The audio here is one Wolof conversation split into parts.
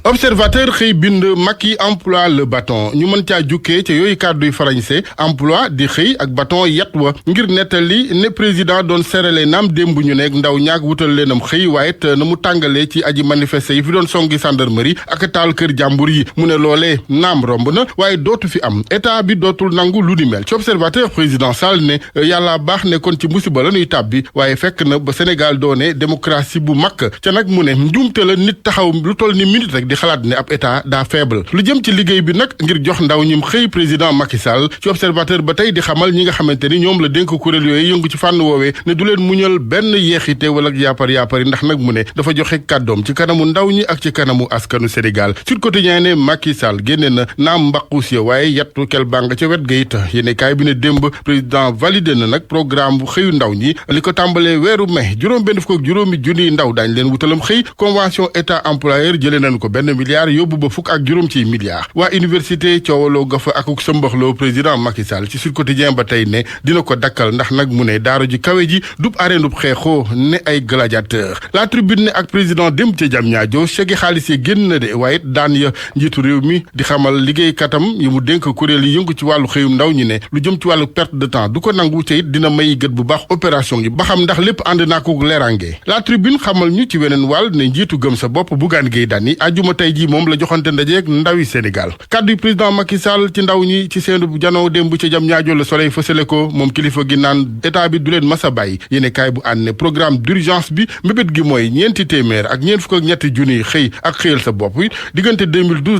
Observateur xëy bind Macky emploie le bâton ñu mën caa jukkee ca yooyu kàdduy français emploi di xëy ak bâton yat wa ngir nettali ne président doon serale naam démb ñu nekk ndaw ñaag wutal leenam xëy waaye na mu tàngalee ci aji manifester yi fi doon songi gendarmerie ak taal kër jàmbur yi mu ne loolee naam romb na waaye dootu fi am état bi dootul nangu lu ni mel ci observateur président Sall ne yàlla baax ne kon ci musiba la ñuy tàbbi waaye fekk na ba Sénégal doone démocratie bu mag ca nag mu ne njuumte la nit taxaw lu toll ni minute rek di xalaat ne ab état daa faible lu jëm ci liggéey bi nag ngir jox ndaw ñim xëy président Macky Sall ci observateur ba tey di xamal ñi nga xamante ni ñoom la dénk kuréel yooyu yëngu ci fànn woowee ne du leen muñal benn yeexite wala yaapar ndax nag mu ne dafa joxe kàddoom ci kanamu ndaw ñi ak ci kanamu askanu Sénégal Sud Quotidien ne Macky Sall génne na naam mbaqus ya waaye yattu kel baa nga ca wet ga it yéene kaay bi ne démb président validé na nag programme bu xëyu ndaw ñi li ko tàmbalee weeru mai juróom-benn fukk ak juróomi junniy ndaw daañ leen wutalam xëy convention état employeur jëlee nañ ko benn milliard yóbbu ba fukk ak juróom ci milliards waa université coowaloo gafa akuk sëmbaxloo président Macky Sall ci Sud Quotidien ba tey ne dina ko dakkal ndax nag mu ne daara ji kawe ji dub areenub xeexoo ne ay gladiateur la tribune ne ak président dem ca jam ñaajo chegi xaalis yi génn na de waaye daan ya njiitu réew mi di xamal liggéeykatam yi mu dénk kuréel yi yëngu ci wàllu xëyum ndaw ñi ne lu jëm ci wàllu perte de temps du ko nangu ca it dina may gët bu baax opération yi ba xam ndax lépp ànd naa ko leerange la tribune xamal ñu ci weneen wàll ne njiitu gëm sa bopp Bougane Gueye Dany ajuma tey ji moom la joxante ndajeek ndawi Sénégal kaddu président Macky Sall ci ndaw ñi ci seen janoo démb ci jam ñaajo Le Soleil fësale ko moom kilifa gi naan état bi du leen masa bàyyi yéene kaay bu ànd ne programme d'urgence bi mbébét gi mooy ñeenti téeméer ak ñeent fukk ak ñetti junniy xëy ak xëyal sa bopp it diggante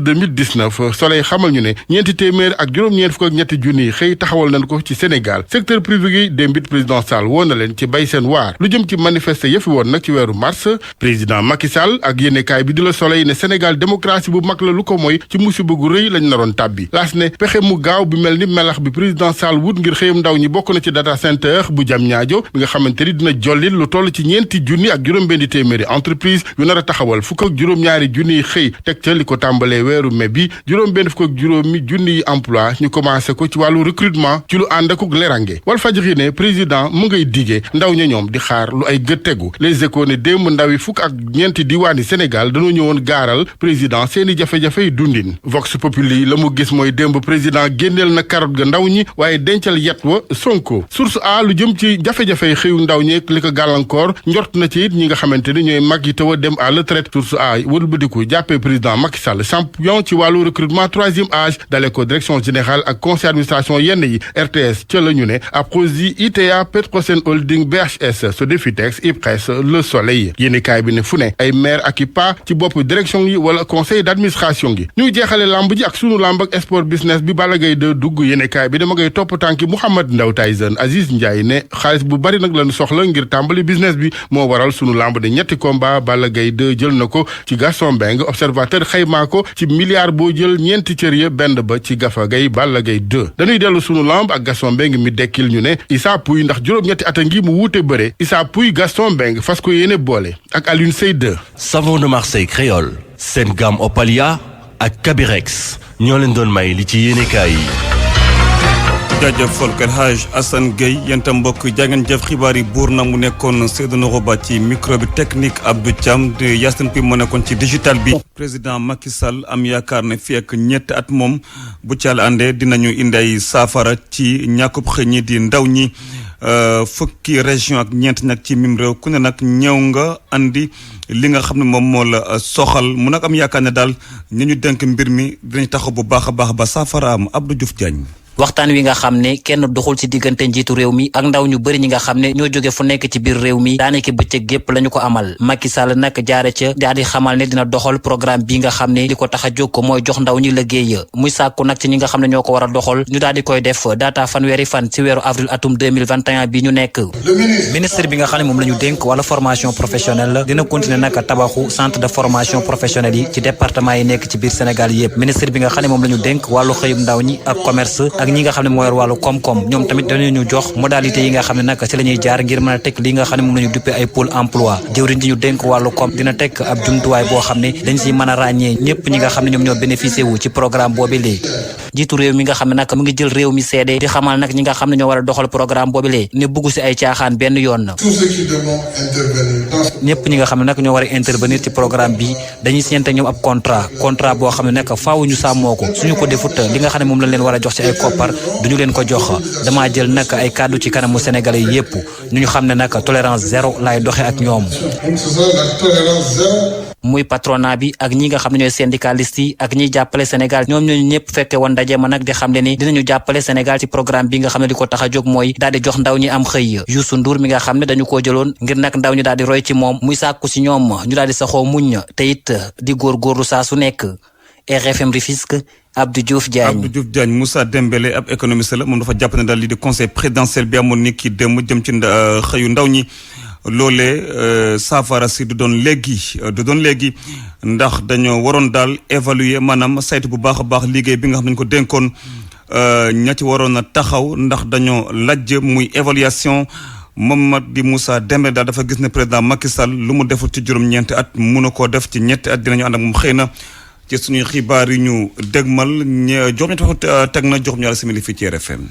2012-2019 Soleil xamal ñu ne ñeenti téeméer ak juróom-ñeent fukk ak ñetti junniy xëy taxawal nañ ko ci Sénégal secteur privé gi démbit président Sall woon na leen ci bay seen waar lu jëm ci manifester yëfi woon nag ci weeru mars président Macky Sall ak yéene kaay bi di Le Soleil ne Sénégal démocratie bu mag la lu ko mooy ci musiba gu rëy lañ naroon tàbbi laas ne pexe mu gaaw bi mel ni melax bi président Sall wut ngir xëyam ndaw ñi bokk na ci data center bu jam ñaajo bi nga xamante ni dina jollil lu toll ci ñeenti junni ak juróom-benn téeméeri entreprise yu nar a taxawal fukk ak juróom-ñaari junniy xëy teg ca li ko tàmbalee weeru mai bi juróom-benn fukk ak juróomi junniy emploi ñu commencé ko ci wàllu recrutement ci lu ànd ak lerange Walfadjri ne président mu ngay digee ndaw ña ñoom di xaar lu ay gët tegu Les Échos ne démb ndaw yi fukk ak ñeenti diwaani Sénégal dañoo ñëwoon gaaral président seeni jafe-jafe yi dundin Vox Populi la mu gis mooy démb président génneel na carotte ga ndaw ñi waaye dencal yet wa Sonko source a lu jëm ci jafe-jafe yi xëyu ndaw ñi li ko gàllankoor njort na ci it ñi nga xamante ni ñooy mag yi taw a dem à la retraite source a wëlbatiku jàppee président Macky Sall champion ci wàllu recrutement troisième âge dale ko direction générale ak conseil administration yenn yi RTS ca la ñu ne Aprosi ITA Petrosen Holding BHS Sodefitex IPRES Le Soleil yéeni kaay bi ne fu ne ay maire ak i pa ci bopp direction yi wala conseil d'administration gi ñuy jeexale lamb ji ak sunu lamb ak sport business bi Balla Gaye 2 dugg yéeni kaay bi dama ngay topp tànki Mouhamed Ndaw Tyson Aziz Ndiaye ne xaalis bu bari nag lañu soxla ngir tàmbali business bi moo waral sunu lamb de ñetti combat Balla Gaye 2 jël na ko ci Gaston Mbengue observateur xaymaa ko ci milliard boo jël ñeenti cër ya benn ba ci Gafa Gaye Balla Gaye 2 dañuy dellu sunu lamb ak Gaston Mbengue mi dekkil ñu ne Issa Pouye ndax juróom-ñetti at a ngi mu wuute bëre Issa Pouye Gaston Mbengue fas ko yéene boole ak Alioune Seye 2 savon de Marseille créole seen gamme Opalia ak Kabirex ñoo leen doon may li ci yéenekaay yi. jaajëf Folker Haj Assane Gueye yéen tam mbokk jàngeen jëf xibaar yi buur na mu nekkoon Seydou Noroba ci micro bi technique Abdou Thiam de Yacine Pi mu nekkoon ci digital bi. président Macky Sall am yaakaar ne fii ak ñetti at moom bu caal àndee dinañu indi ay saafara ci ñàkkub xëy ñi di ndaw ñi fukki région ak ñeent nag ci mim réew ku ne nag ñëw nga andi li nga xam ne moom moo la soxal mu nag am yaakaar ne daal ñu ñu dénk mbir mi dinañ taxaw bu baax a baax ba saafara am Abdou Diouf Diagne. waxtaan wi nga xam ne kenn doxul ci diggante njiitu réew mi ak ndaw ñu bëri ñi nga xam ne ñoo jóge fu nekk ci biir réew mi daanaka bëccëg gépp la ñu ko amal Macky Sall nag jaare ca daal di xamal ne dina doxal programme bi nga xam ne li ko tax a jóg ko mooy jox ndaw ñi liggéey muy sàkku nag ci ñi nga xam ne ñoo ko war a doxal ñu daal di koy def daata fanweeri fan ci weeru avril atum 2021 bi ñu nekk ministre bi nga xam ne moom la ñu dénk wala formation professionnelle dina continuer nag tabaxu centre de formation professionnelle yi ci département yi nekk ci biir Sénégal yëpp ministre bi nga xam ne moom la ñu dénk wàllu xëyum ndaw ñi ak commerce ak ñi nga xam ne moo yor wàllu koom-koom ñoom tamit danañu jox modalité yi nga xam ne nag ci la ñuy jaar ngir mën a teg li nga xam ne moom la ñu duppee ay pôle emploi jëwriñ ji ñu dénk wàllu koom dina teg ab jumtuwaay boo xam ne dañ siy mën a ràññee ñëpp ñi nga xam ne ñoom ñoo bénéficié wu ci programme boobi léegi jiitu réew mi nga xam ne nag mu ngi jël réew mi seede di xamal nag ñi nga xam ne ñoo war a doxal programme boobilee ne bugg si ay caaxaan benn yoon. ñëpp ñi nga xam ne nag ñoo war a intervenir ci programme bi dañuy signante ñoom ab contrat boo xam ne nag faaw ñu sàmmoo ko suñu ko defut li nga xam ne moom lañ leen war a jox ci ay koppar duñu leen ko jox. damaa jël nag ay kàddu ci kanamu sénégalais yépp ñu xam ne nag tolérance zéro laay doxe ak ñoom. muy patronat bi ak ñi nga xam ne ñooy syndicalistes yi ak ñiy jàppale Sénégal ñoom ñooñu ñëpp fekke woon ndaje ma nag di xam ne ni dinañu jàppale Sénégal ci programme bi nga xam ne di ko tax a jóg mooy daal di jox ndaw ñi am xëy. Youssou Ndour mi nga xam ne dañu koo jëloon ngir nag ndaw ñi daal di roy ci moom muy sàkku si ñoom ñu daal di saxoo muñ te it di góorgóorlu saa su nekk. RFM Rufisque Abdou Diouf Diagne Moussa Dembélé ab économiste la moom dafa jàpp ne daal li di conseil présidentiel bi amoon ni ki démb jëm ci xëyu ndaw ñi loolee saafara si du doon léegi ndax dañoo waroon daal évaluer maanaam saytu bu baax a baax liggéey bi nga xam ne ñu ko dénkoon ña ci waroon a taxaw ndax dañoo lajj muy évaluation Mamadi Moussa Dembélé daal dafa gis ne président Macky Sall lu mu deful ci juróom-ñeenti at mënu koo def ci ñetti at dinañu ànd ak moom xëy na ci suñuy xibaar yi ñu dégmal jox ñu tax teg na jox ñu yàlla simili fii ci RFM.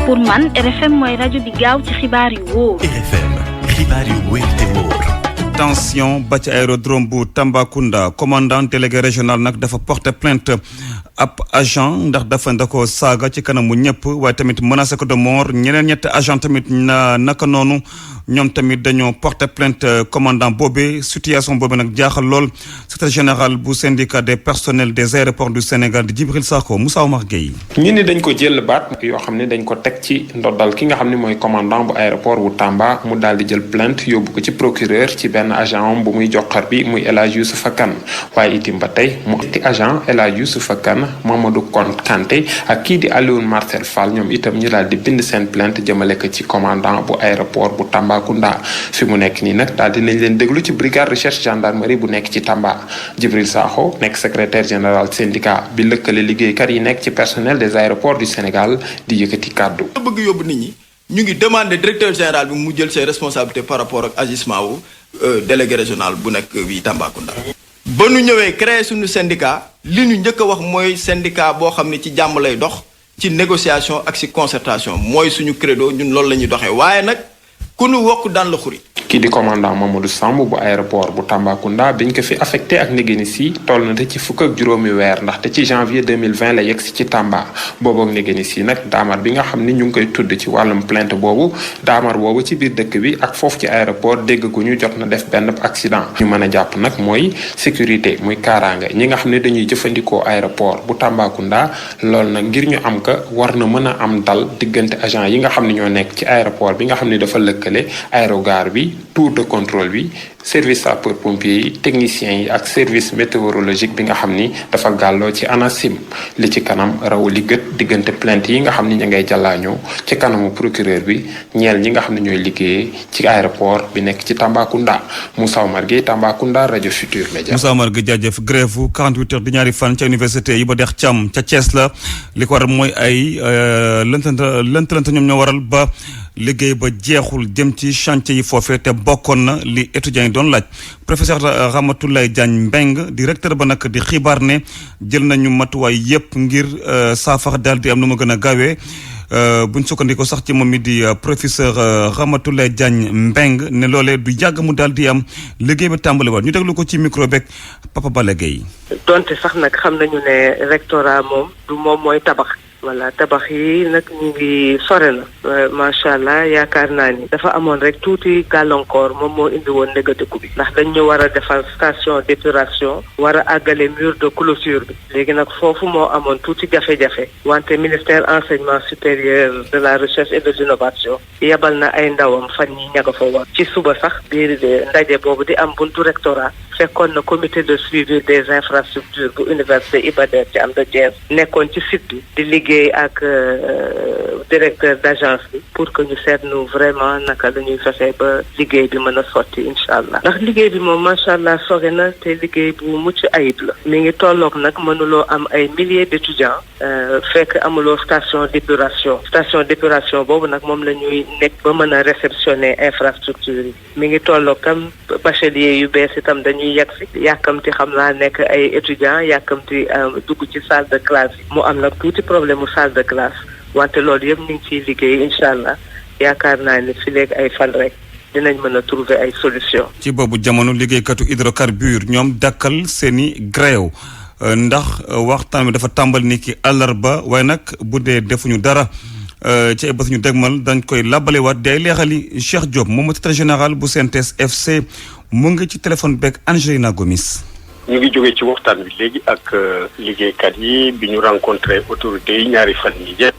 pour man RFM mooy rajo bi gaaw ci xibaar yu wóor. RFM xibaar yu wóor te wóor. tension ba ci aérodrome bu Tambacounda commandant délégué régional nag dafa porter plainte ab agent ndax da ko saaga ci kanamu ñëpp waaye tamit menacé ko de mort ñeneen ñetti agent tamit naka noonu ñoom tamit dañoo porter plainte commandant boobee situation boobu nag jaaxal lool secrétaire général bu syndicat des personnels des aéroports du Sénégal di Djibril Sakho Moussa Omar Gueye. ñu ni dañ ko jël baat yoo xam ne dañ ko teg ci ndoddal ki nga xam ne mooy commandant bu aéroport bu Tamba mu daal di jël plainte yóbbu ko ci procureur ci benn agent bu muy joxar bi muy El Hadj Youssoufa Kane waaye itim ba tey mu ti agent El Hadj Youssoufa Kane Mamadou Kanté ak kii di Alioune Marcel Fall ñoom itam ñu daal di bind seen plainte jëmale ko ci commandant bu aéroport bu Tambacounda fi mu nekk nii nag daal dinañ leen déglu ci brigade recherche gendarmerie bu nekk ci Tamba Djibril Sakho nekk secrétaire général syndicat bi lëkkale liggéeykat yi nekk ci personnel des aéroports du Sénégal di yëkkati kàddu. bëgg yóbbu nit ñi ñu ngi demander directeur général bi mu jël ses responsabilités par rapport ak agissement wu délégué régional bu nekk bii Tambacounda. ba nu ñëwee créer suñu syndicat li ñu njëkk a wax mooy syndicat boo xam ne ci jàmm lay dox ci négociation ak ci concertation mooy suñu credo ñun loolu la ñuy doxee waaye nag ku nu wokk daan la xuri. kii di commandant Mamadou Samb bu aéroport bu Tambacounda biñ ko fi affecté ak négéni si toll na te ci fukk ak juróomi weer ndaxte ci janvier 2020 la yegg si ci Tamba boobu ak négéni si nag daamar bi nga xam ni ñu ngi koy tudd ci wàllum plainte boobu daamar boobu ci biir dëkk bi ak foofu ci aéroport dégg gu ñu jot na def benn accident ñu mën a jàpp nag mooy sécurité muy kaaraange ñi nga xam ne dañuy jëfandikoo aéroport bu Tambacounda loolu nag ngir ñu am ka war na mën a am dal diggante agent yi nga xam ne ñoo nekk ci aéroport bi nga xam ne dafa lëkkale aérogare bi tour de contrôle bi service sapeur pompier yi techniciens yi ak service météorologique bi nga xam ni dafa gàlloo ci ANACIM li ci kanam raw li gët diggante plainte yi nga xam ni ña ngay jàllaañoo ci kanamu procureur bi ñeel ñi nga xam ne ñooy liggéeyee ci aéroport bi nekk ci Tambacounda Moussa Omar Gueye Tambacounda rajo Futur Média. Moussa Omar Gueye jaajëf grève 48 heures di ñaari fan ca université Iba Der Thiam ca Thiès la li ko waral mooy ay lënt ñoom ñoo waral ba liggéey ba jeexul jëm ci chantier yi foofee te bokkoon na li étudiants yi doon laaj professeur Ramatoulaye Diagne Mbeng directeur ba nag di xibaar ne jël nañu matuwaay yépp ngir saafara daal di am nu ma gën a gaawee buñ sukkandikoo sax ci moom mi di professeur Ramatoulaye Diagne Mbeng ne loolee du yàgg mu daal di am liggéey ba tàmbali waat ñu déglu ko ci micro beeg Papa Balla Gueye. donte sax nag xam nañu ne rectorat moom du moom mooy tabax. voilà tabax yi nag ñu ngi sore na macha allah yaakaar naa ni dafa amoon rek tuuti gàllankoor moom moo indi woon négatif bi ndax dañ ñu war a defal station d'épuration war a àggale mur de clôture bi léegi nag foofu moo amoon tuuti jafe-jafe wante ministère enseignement supérieur de la recherche et de l'innovation yebal na ay ndawam fan yi ñaga fa war ci suba sax biir ndaje boobu di am buntu rectorat fekkoon na comité de suivi des infrastructures bu université Iba Der Thiam de Thiès nekkoon ci site bi di liggéey ak directeur d'agence bi pour que ñu seetlu vraiment naka la ñuy fexe ba liggéey bi mën a sotti incha allah ndax liggéey bi moom macha allah sore na te liggéey bu mucc ayib la mi ngi tolloog nag mënuloo am ay milliers d'étudiants fekk amuloo station d'épuration boobu nag moom la ñuy nekk ba mën a réceptionner infrastructure yi mi ngi tolloog tam bachelier yu bees itam dañuy ñuy yegg si yàkkamti xam naa nekk ay étudiants yàkkamti dugg ci salle de classe yi mu am nag tuuti problème mu salle de classe wante loolu yëpp ñu ngi ciy liggéey incha allah yaakaar naa ni fi léegi ay fan rek dinañ mën a trouver ay solution ci boobu jamono liggéeykatu hydrocarbure ñoom dakkal seeni grève ndax waxtaan bi dafa tàmbal ni ki àllarba waaye nag bu dee defuñu dara ci ay bés ñu dégmal dañ koy labalewaat di ay leexali Cheikh Diop moom secrétaire général bu CNTS FC mu ngi ci téléphone beeg Angelina Gomis. ñu ngi jógee ci waxtaan bi léegi ak liggéeykat yi bi ñu rencontré autorités yi ñaari fan yi yëpp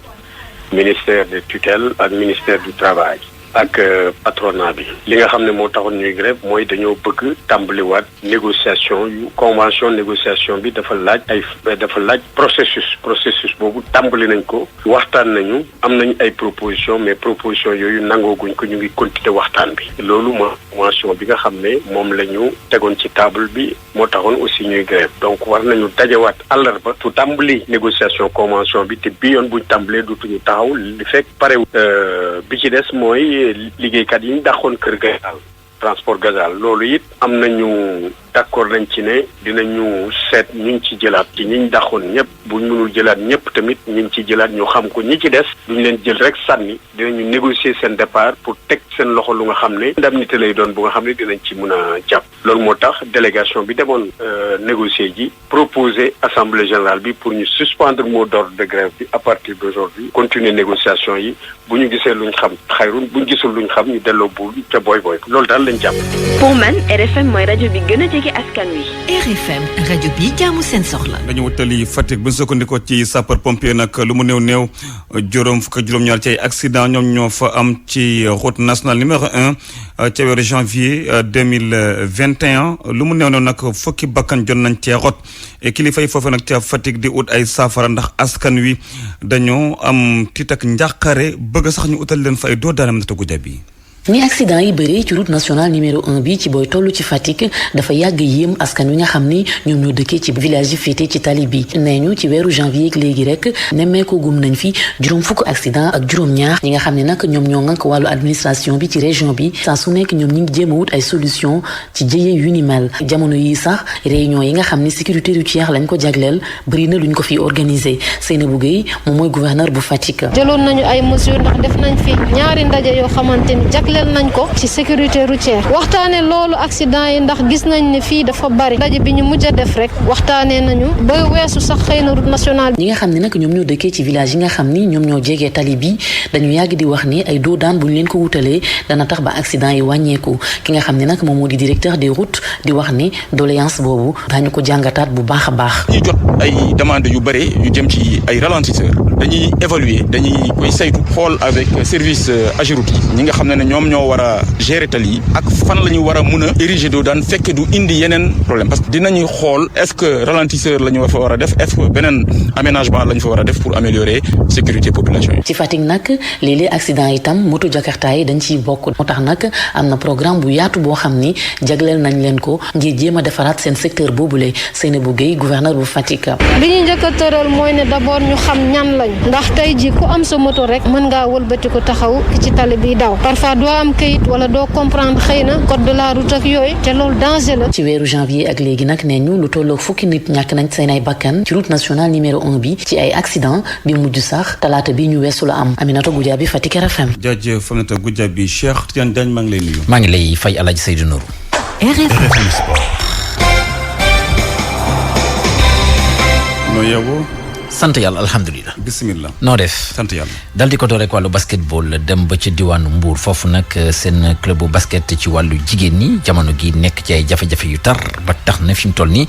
ministère de tutelle ak ministère du travail ak patronat bi li nga xam ne moo taxoon ñuy grève mooy dañoo bëgg tàmbaliwaat négociation yu convention négociation bi dafa laaj processus boobu tàmbali nañ ko waxtaan nañu am nañu ay proposition mais proposition yooyu nangooguñ ko ñu ngi continuer waxtaan bi loolu mooy convention bi nga xam ne moom la ñu tegoon ci table bi moo taxoon aussi ñuy grève donc war nañu dajewaat àllarba tu tàmbali négociation convention bi te bi yoon buñ tàmbalee dutuñu taxaw li fekk pare bi ci des mooy liggéeykat yi ñu dàqoon kër gazal transport gazal loolu it am nañu d'accord nañ ci ne dinañu seet ñu ngi ci jëlaat ci ñi ñu dàqoon ñëpp buñ mënul jëlaat ñëpp tamit ñu ngi ci jëlaat ñu xam ko ñi ci des duñ leen jël rek sànni dinañu négocier seen départ pour teg seen loxo lu nga xam ne indemnité lay doon bu nga xam ne dinañ ci mën a jàpp loolu moo tax délégation bi demoon négocier ji proposer assemblée générale bi pour ñu suspendre mot d'ordre de grève bi à partir d'aujourd'hui continuer négociation yi bu ñu gisee luñ xam xayrun bu ñu gisul luñ xam ñu delloo buur ca boy loolu daal lañ jàpp. pour man RFM mooy rajo bi gën a jege askan wi. RFM rajo bi jaamu seen soxla. dañu wutali Fatick bu ñu sukkandikoo ci sapeur pompier nag lu mu néew juróom fukk ak juróom-ñaar ci ay accident ñoom ñoo fa am ci route nationale numéro 1 ca weeru janvier 2021 lu mu néew nag fukki bakkan jot nañ cee rot kilifa yi foofu nag ca Fatick di ut ay saafara ndax askan wi dañoo am tiit ak njàqare bëgg sax ñu utal leen fa ay doo daanam na te gudda bi. ni accident yi bëree ci route nationale numéro 1 bi ci booy tollu ci Fatick dafa yàgg yéem askan wi nga xam ni ñoom ñoo dëkkee ci village yi féetee ci tali bi nee ñu ci weeru janvier ak léegi rek nemmeeku gum nañ fi juróom fukk accident ak juróom-ñaar ñi nga xam ne nag ñoom ñoo ngànk wàllu administration bi ci région bi saa su nekk ñoom ñi ngi jéem a wut ay solution ci jëye yu ni mel jamono yi sax réunion yi nga xam ni sécurité routière lañ ko jagleel bëri na luñ ko fi organiser Seynabou Gueye moom mooy gouverneur bu Fatick. jëloon nañu ay mesures ndax def nañ fi ñaari ndaje yoo xamante ni leen nañ ko ci sécurité routière waxtaane loolu accident yi ndax gis nañ ne fii dafa bari daje bi ñu mujj a def rek waxtaanee nañu ba weesu sax xëy na route nationale ñi nga xam ne nag ñoom ñoo dëkkee ci village yi nga xam ni ñoom ñoo jegee tali bi dañu yàgg di wax ni ay doo daan bu ñu leen ko wutalee dana tax ba accident yi wàññeeku ki nga xam ne nag moom moo di directeur des routes di wax ni doléance boobu daañu ko jàngataat bu baax a baax. ñuy jot ay demande yu bëri yu jëm ci ay ralentisseurs dañuy évaluer dañuy koy saytu xool avec service Ageroute yi ñi nga xam ne ñoom ñoo war a gérer tali yi ak fan la ñu war a mun a ériger doo daan fekk du indi yeneen problème parce que dinañuy xool est-ce que ralentisseur la ñu fa war a def est-ce que beneen aménagement la ñu fa war a def pour améliorer sécurité population yi. ci Fatick nag léeg-léeg accident itam moto Jakarta yi dañ ciy bokk moo tax nag am na programme bu yaatu boo xam ni jagleel nañ leen ko ngir jéem a defaraat seen secteur boobule Seynabou Gueye gouverneur bu Fatick. li ñu njëkk a tëral mooy ne d'abord ñu xam ñan lañ ndax tey ji ku am sa moto rek mën ngaa wëlbati ko taxaw ci tali bi daw parfois doo am kayit wala doo comprendre xëy na code de la route ak yooyu te loolu danger la. ci weeru janvier ak léegi nag nee ñu lu tolloog fukki nit ñàkk nañ seen ay bakkan ci route nationale numéro 1 bi ci ay accident bi mujj sax talaata bi ñu weesu la am Aminata Goudiaby Fatick RFM. jaajëf Aminata Goudiaby Cheikh Tidiane Diagne maa ngi lay nuyu. maa ngi lay fay Alaaji Seydou Nourou. RFM Sport. noo yeewoo. sant yàlla alhamdulilah. bisimilah. noo def. sant yàlla. dal di ko door rek wàllu basketball dem ba ci diwaanu Mbour foofu nag seen club bu basket ci wàllu jigéen ñi jamono gi nekk ci ay jafe-jafe yu tar ba tax na fi mu toll nii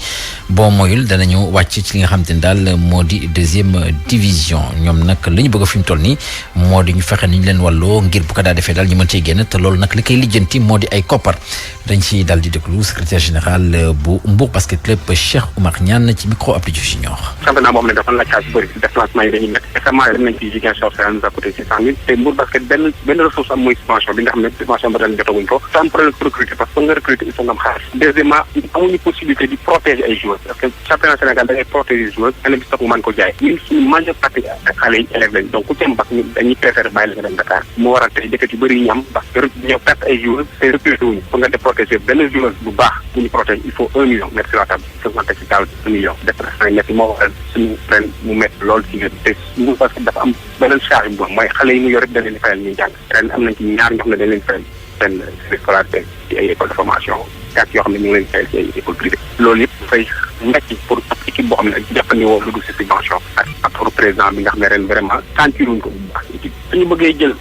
boo moyul danañu wàcc ci li nga xam te ne daal moo di deuxième division ñoom nag li ñu bëgg fi mu toll nii moo di ñu fexe ni ñu leen wàlloo ngir bu ko daa defee daal ñu mën cee génn te loolu nag li koy lijjanti moo di ay koppar dañ ci dal di déglu secrétaire général bu Mbour basket club Cheikh Oumar Niane ci micro Abdou Diouf Junior. championnat boo xam ne dafa laaj xaalis bëri déplacement yi dañuy nekk récemment dem nañ ci Ziguinchor ça nous a coûté 600 000 te Mbour Basket benn ressource am mooy subvention bi nga xam ne subvention ba dañ jotaguñ ko ça am problème pour recruter parce que nga recruter il faut nga am xaalis deuxièmement amuñu possibilité di protéger ay joueurs parce que championnat Sénégal da ngay protéger joueurs année bi sax mu mën ko jaay ñun suñu majeure partie ak xale yi élèves lañ donc ku ci am bac dañuy préférer bàyyi la nga dem Dakar moo waral tey dëkk yu bëri yi ñu am parce que ñëw perte ay joueurs te recruter wuñu pour nga def protéger benn joueur bu baax bu ñu protéger il faut 1 million mettre sur la table il faut nga teg ci table 1 million déplacement yi métti moo waral suñu ren mu métti loolu ci te Mbour parce que dafa am beneen charge bu mooy xale yi mu yor dañ leen di fayal ñuy jàng ren am nañ ci ñaar ñoo xam ne dañ leen fayal seen scolarité ci ay école de formation 4 yoo xam ne ñu ngi leen fayal ci ay école privée loolu yëpp dafay nekk pour équipe boo xam ne jàppandi woo lu dul si subvention ak apport président bi nga xam ne ren vraiment sentiruñ ko bu baax équipe suñu bëggee jël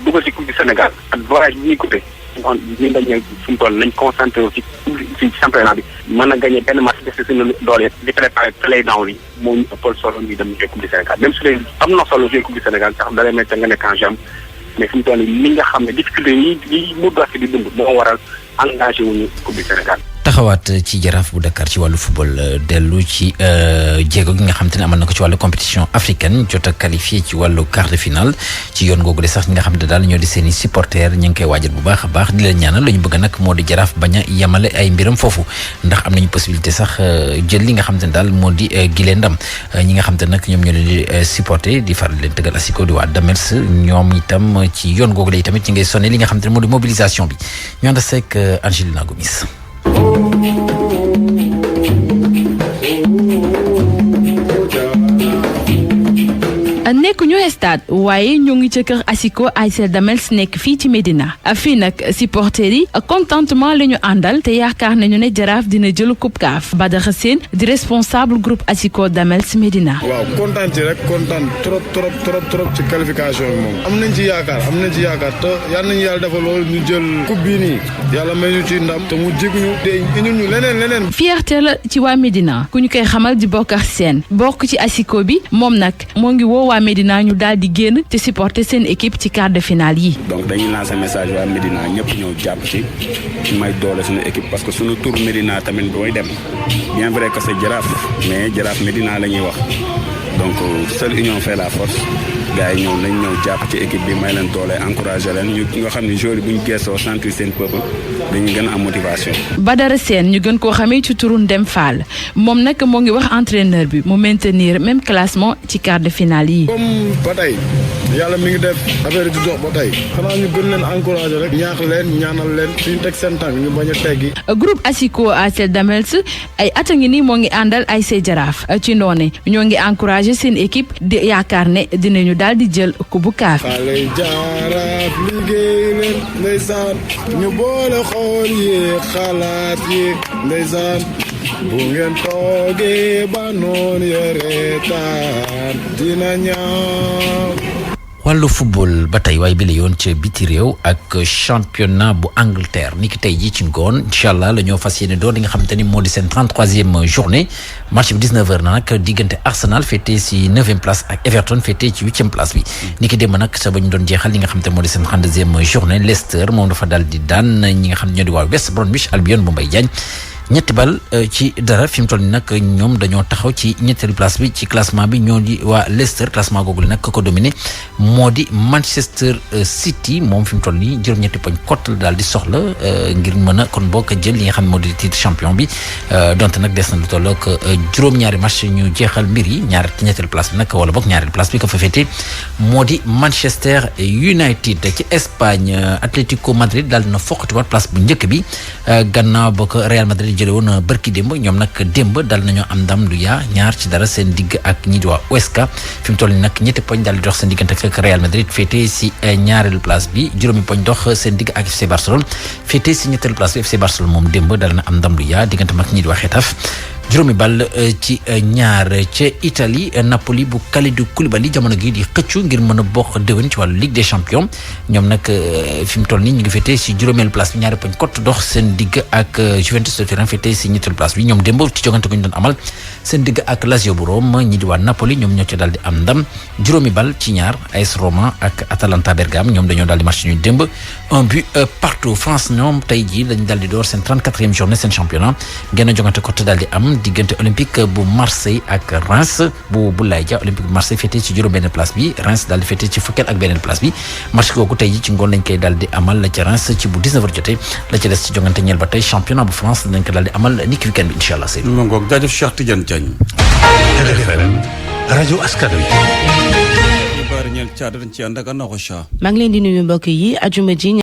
dugal ci coupe du Sénégal ak voyage bi ñuy coûté ñun dañ suñu toll nañ concentré wu ci championnat bi mën a gagné benn match def si suñu doole di préparé play down yi moo ñu ëppal solo ñu dem jouer coupe du Sénégal même su dee am na solo jouer coupe du Sénégal sax da lay métti nga nekk en jàmm mais fi mu toll nii li nga xam ne difficulté yi mu dox di dund moo waral engagé wuñu coupe du Sénégal. taxawaat ci jaraaf bu Dakar ci wàllu football dellu ci jéego gi nga xam te ne amal na ko ci wàllu compétition africaine jot a qualifié ci wàllu quart de finale ci yoon googu de sax ñi nga xam ne daal ñoo di seen i supporters ñu ngi koy waajal bu baax a baax di leen ñaanal la ñu bëgg nag moo di jaraaf bañ a yemale ay mbiram foofu ndax am nañu possibilité sax jël li nga xam te ne daal moo di gilee ndam ñi nga xam te nag ñoom ñoo leen di supporter di faral leen tëggal asiko di waa Damels ñoom itam ci yoon googu de tamit ñi ngay sonné li nga xam te ne moo di mobilisation bi ñu ànd seeg Angelina Gomis. nekk ñu stade waaye ñoo ngi ca kër Asiko ASC Damels nekk fii ci Médina fii nag supporters yi contentement la ñu àndal te yaakaar nañu ne jaraaf dina jël coupe CAF Badara Sène di responsable groupe Asiko Damels Médina. waaw kontaan ci rek kontaan trop ci qualification bi moom am nañ ci yaakaar te yal nañu yàlla defal loolu ñu jël coupe bii nii yàlla may ñu ci ndam te mu jig ñu te indil ñu leneen. fierté la ci waa Médina ku ñu koy xamal di Bokar Sène bokk ci Asiko bi moom nag moo ngi woo waa Médina ñu daal di génn te supporter seen équipe ci quart de finale yi. donc dañuy lancer message waa Médina ñëpp ñëw jàpp ci may doole suñu équipe parce que suñu tour Médina tamit booy dem bien vrai que c'est Jaraaf mais Jaraaf Médina la ñuy wax donc seule union fait la force gars yi nañ ñëw jàpp ci équipe bi may leen doole encourager leen ñu nga xam ne joueurs yi bu ñu geesoo sentir seen peuple dañuy gën a am motivation. Badara Sène ñu gën koo xamee ci turu Ndem Fall moom nag moo ngi wax entraîneur bi mu maintenir même classement ci quart de finale yi. comme ba tey yàlla mi ngi def affaire di dox ba tey xanaa ñu gën leen encourager rek ñaax leen ñaanal leen suñu teg seen tànk ñu bañ a teggi. groupe Asiko ASC Damels ay at a ngi nii moo ngi àndal ASC Jaraaf ci noone ñoo ngi encourager seen équipe di yaakaar ne dinañu daal di jël coupe bu CAF. xale Jaraaf liggéey leen ndeysaan ñu boole xool yi xalaat yi ndeysaan bu ngeen toogee ba noon yore taan dina ñaaw. wàllu football ba tey waaye bi la yoon ca biti réew ak championnat bu Angleterre ni ki tey jii ci ngoon incha allah la ñoo fas yéene door li nga xamante ni moo di seen 33e journée match bi 19h na nag diggante Arsenal féetee si 9e place ak Everton féetee ci 8e place bi ni ki démb nag sa ba ñu doon jeexal li nga xamante moo di seen 32e journée Leicester moom dafa daal di daan ñi nga xam ne ñoo di waa West Bromwich Albion bu Mbaye Diagne ñetti bal ci dara fi mu toll nii nag ñoom dañoo taxaw ci ñetteelu place bi ci classement bi ñoo di waa Leicester classement googu nag ko dominé moo di Manchester City moom fi mu toll nii juróom-ñetti poñ kott la daal di soxla ngir mën a kon bokk jël li nga xam ne moo di titre champion bi donte nag des na lu toll ak juróom-ñaari match ñu jeexal mbir yi ci ñetteelu place bi nag wala boog ñaareelu place bi ko fa féete moo di Manchester United ci Espagne Atlético Madrid daal dina foqatiwaat place bu njëkk bi gannaaw ba ko Real Madrid jële woon bërki démb ñoom nag démb dal nañoo am ndam lu yaa ñaar ci dara seen digg ak ñi di waa Huesca fi mu toll nii nag ñetti poñ daal di dox seen diggante ak Real Madrid féete si ñaareelu place bi juróomi poñ dox seen digg ak FC Barcelone féete si ñetteelu place bi FC Barcelone moom démb dal na am ndam lu yaa diggante ak ñi di waa Xetafe juróomi ball ci ñaar ca Italie Napoli bu Kalidou Koulibaly jamono gi di xëccu ngir mën a bokk déwén ci wàllu Ligue des Champions ñoom nag fi mu toll nii ñu ngi féetee si juróomeelu place bi ñaari poñ kott dox seen digg ak Juventus de Turin féetee si ñetteelu place bi ñoom démb ci jogante ko ñu doon amal seen digg ak Lazio bu Rome ñi di waa Napoli ñoom ñoo ca daal di am ndam juróomi ball ci ñaar AS Roma ak Atalanta Bergame ñoom dañoo daal di match ñu démb un but partout France ñoom tey jii dañu daal di door seen 34e journée seen championnat genn jogante kott daal di am diggante Olympique bu Marseille ak Reims bu Boulaye Dia. Olympique bu Marseille féetee ci juróom-benn place bi Reims daal di féetee ci fukkeel ak beneen place bi match kooku tey ji ci ngoon lañ koy daal di amal la ca Reims ci bu 19h jotee la ca des ci jongante ñeel ba tey championnat bu France dañ ko daal di amal niki weekend bi incha allah. Seydou ma ngoog jaajëf Cheikh Tidiane Diagne. RFM rajo askan wi. xibaar ñeel caada dañ ci ànd ak Anna Rocha. maa ngi leen di nuyu mbokk yi ajuma ji